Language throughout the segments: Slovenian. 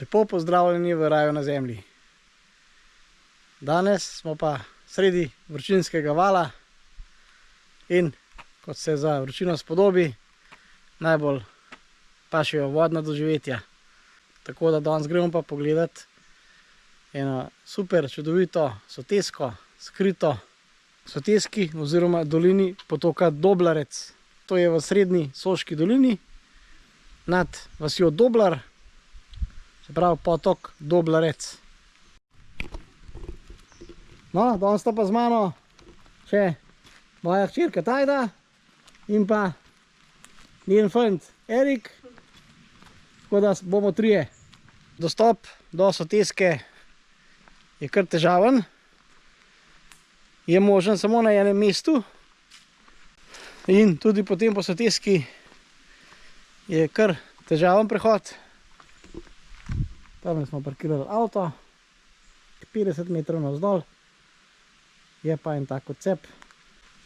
Lepo pozdravljeni v raju na zemlji. Danes smo pa sredi vročinskega vala in kot se za vročino spodobi, najbolj pašejo vodna doživetja. Tako da danes gremo pa pogledati eno super čudovito sotesko, skrito soteski oziroma dolini potoka Doblarec. To je v srednji Soški dolini nad vasjo Doblar, se pravi potok Doblarec. No, danes sta pa z mano še moja hčerka Tajda in pa njen fant Erik, tako da bomo trije. Dostop do soteske je kar težaven, je možen samo na enem mestu in tudi potem po soteski je kar težaven prehod. Tam smo parkirali avto, 50 metrov navzdol, je pa en tak odcep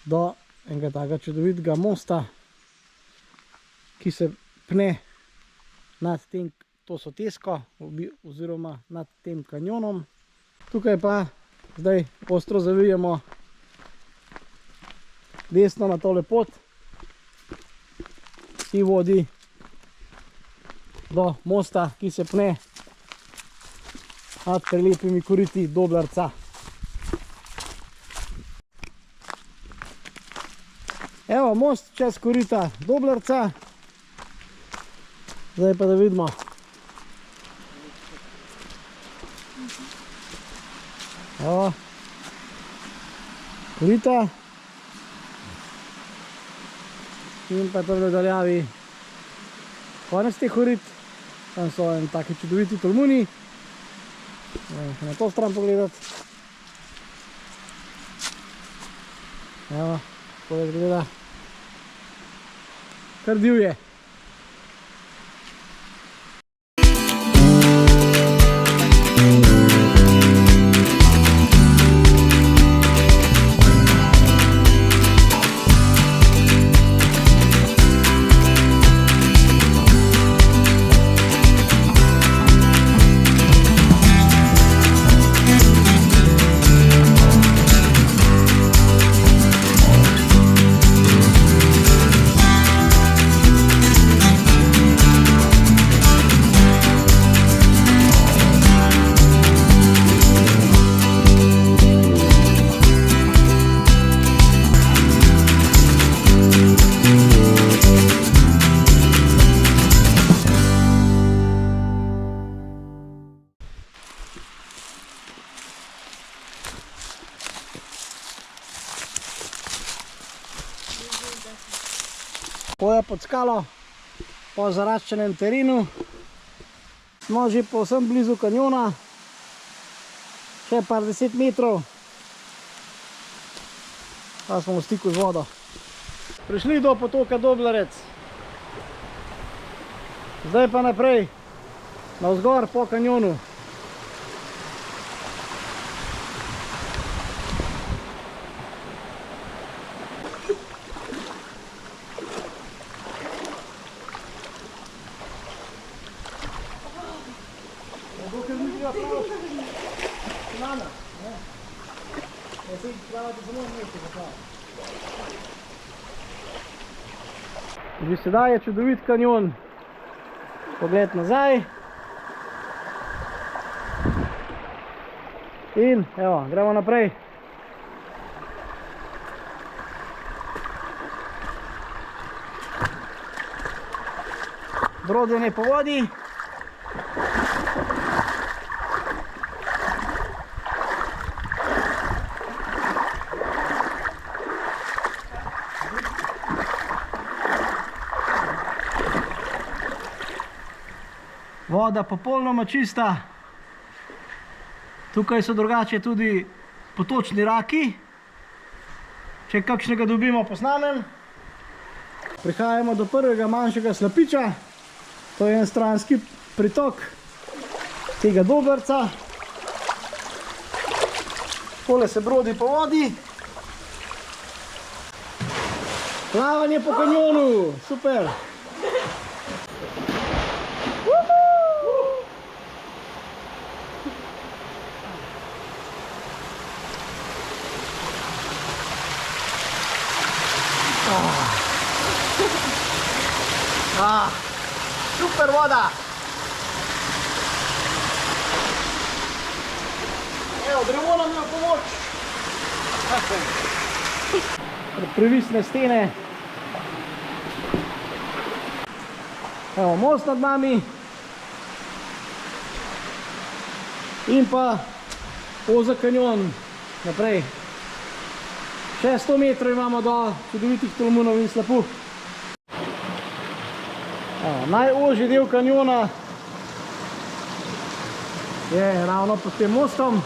do enega takega čudovitega mosta, ki se pne nad tem to sotesko oziroma nad tem kanjonom. Tukaj pa zdaj ostro zavijemo desno na tole pot, ki vodi do mosta, ki se pne nad prelepimi koriti Doblarca. Evo, most čez korita Doblarca. Zdaj pa da vidimo. Evo, korita. In pa to v daljavi konec teh korit. Tam so en taki čudoviti tolmuni. Še na to stran pogledati. Evo, tako da gleda. Kar divje. Poje pod skalo, po zaraščenem terenu, smo že povsem blizu kanjona, še par 10 metrov, pa smo v stiku z vodo. Prišli do potoka Doblarec, zdaj pa naprej, navzgor po kanjonu. Že sedaj je čudovit kanjon, pogled nazaj in evo, gremo naprej. Brodenje po vodi. Voda popolnoma čista. Tukaj so drugače tudi potočni raki. Če kakšnega dobimo, posnamem. Prihajamo do prvega manjšega slapiča. To je en stranski pritok tega Doblarca. Tole se brodi po vodi. Plavanje po kanjonu. Super. Super voda! Evo, drevo nam je pomoč! Previsne stene. Evo, most nad nami. In pa Oza kanjon naprej. Še 100 metrov imamo do čudovitih Tolmunov in slapu. Najožji del kanjona je ravno pod tem mostom.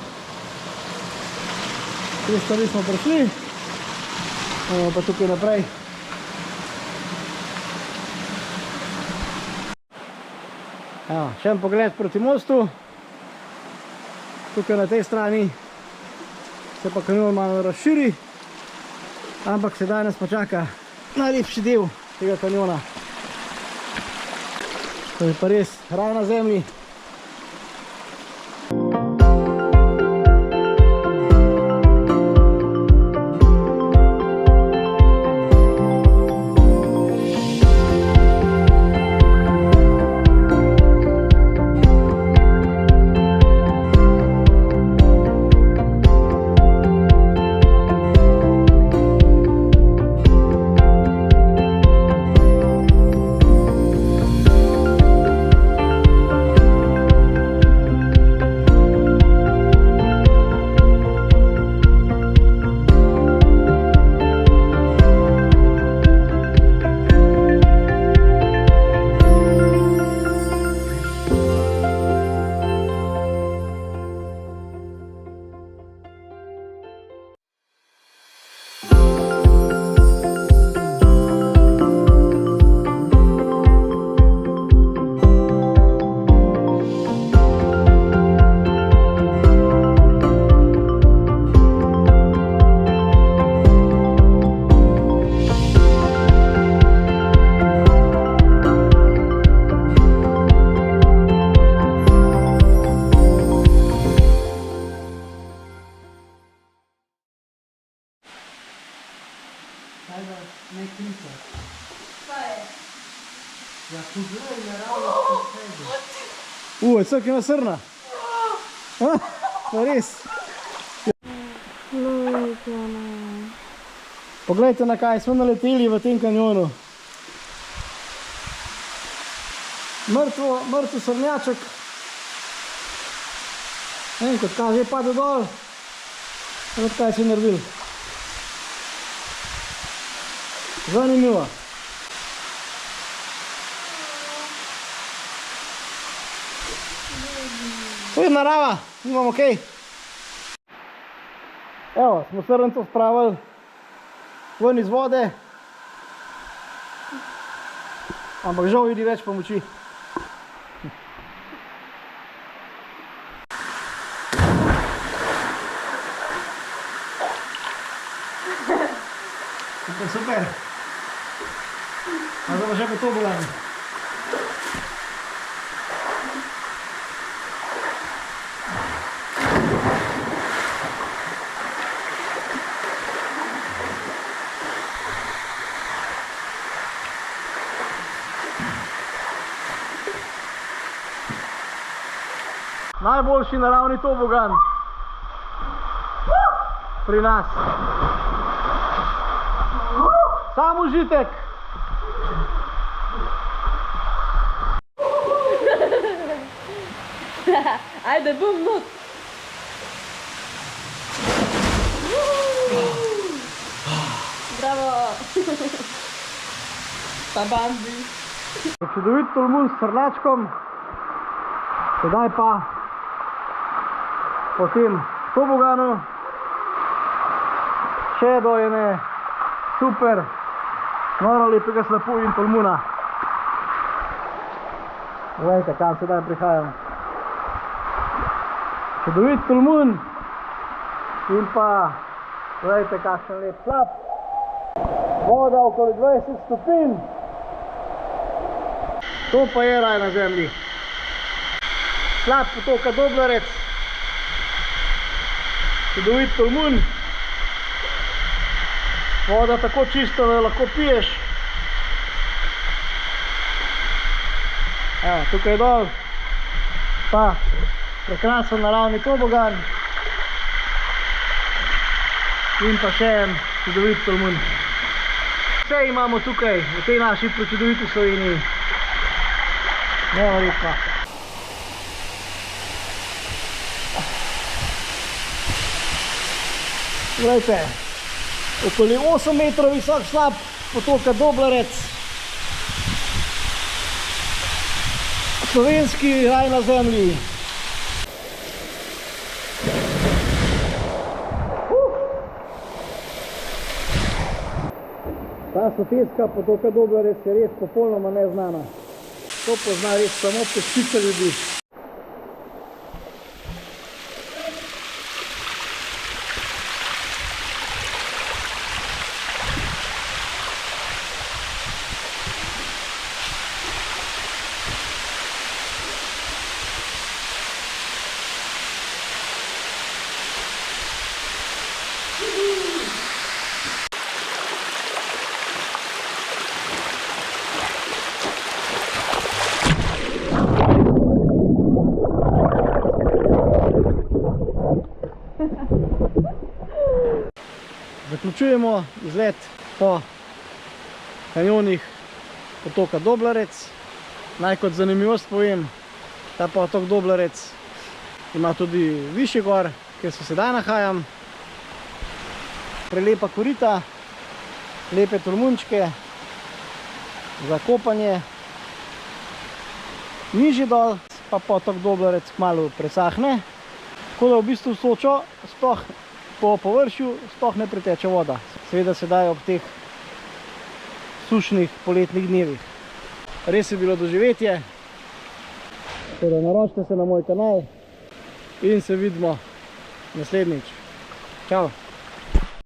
Tukaj smo prišli. Pa tukaj naprej. Še en pogled proti mostu. Tukaj na tej strani se pa kanjon malo razširi, ampak sedaj nas pa čaka najlepši del tega kanjona. To je pa res raj na zemlji. Cak ima srna. Res. Poglejte, na kaj smo naleteli v tem kanjonu. Mrtv srnjaček. Kot kaže je padel dol. Kot kaj si naredil. Zanimivo. To je narava, imamo kaj. Evo, smo srnco spravili ven iz vode. Ampak žal vidi več pomoči. Super. A zdaj pa še po to bolani. Najboljši naravni tobogan pri nas. Sam užitek. Ajde, bum, not. Bravo. Pa Bambi. Čudovit Tolmun s srnačkom. Sedaj pa po tem toboganu še do ene super noro lepega slapu in Tolmuna. Glejte, kam sedaj prihajamo. Čudovit Tolmun in pa glejte, kakšen lep slap. Voda okoli 20 stopinj. To pa je raj na zemlji. Slap potoka Doblarec. Čudovit Tolmun. Voda tako čista, da jo lahko piješ. Evo, tukaj dol pa prekrasen naravni tobogan in pa še en čudovit Tolmun. Vse imamo tukaj v tej naši prečudoviti Sloveniji. Neverjetno. Glejte, okoli 8 metrov visok slap potoka Doblarec. Slovenski raj na zemlji. Ta soteska potoka Doblarec je res popolnoma neznana. To pozna res samo peščica ljudi. Zaključujemo izlet po kanjonih potoka Doblarec. Naj kot zanimivost povem, ta potok Doblarec ima tudi višje gor, kjer se sedaj nahajam. Prelepa korita, lepe tolmunčke za kopanje. Nižje dol pa potok Doblarec kmalu presahne, tako da v bistvu Sočo sploh po površju sploh ne priteče voda. Seveda sedaj ob teh sušnih poletnih dnevih. Res je bilo doživetje. Torej, naročite se na moj kanal in se vidimo naslednjič. Čau!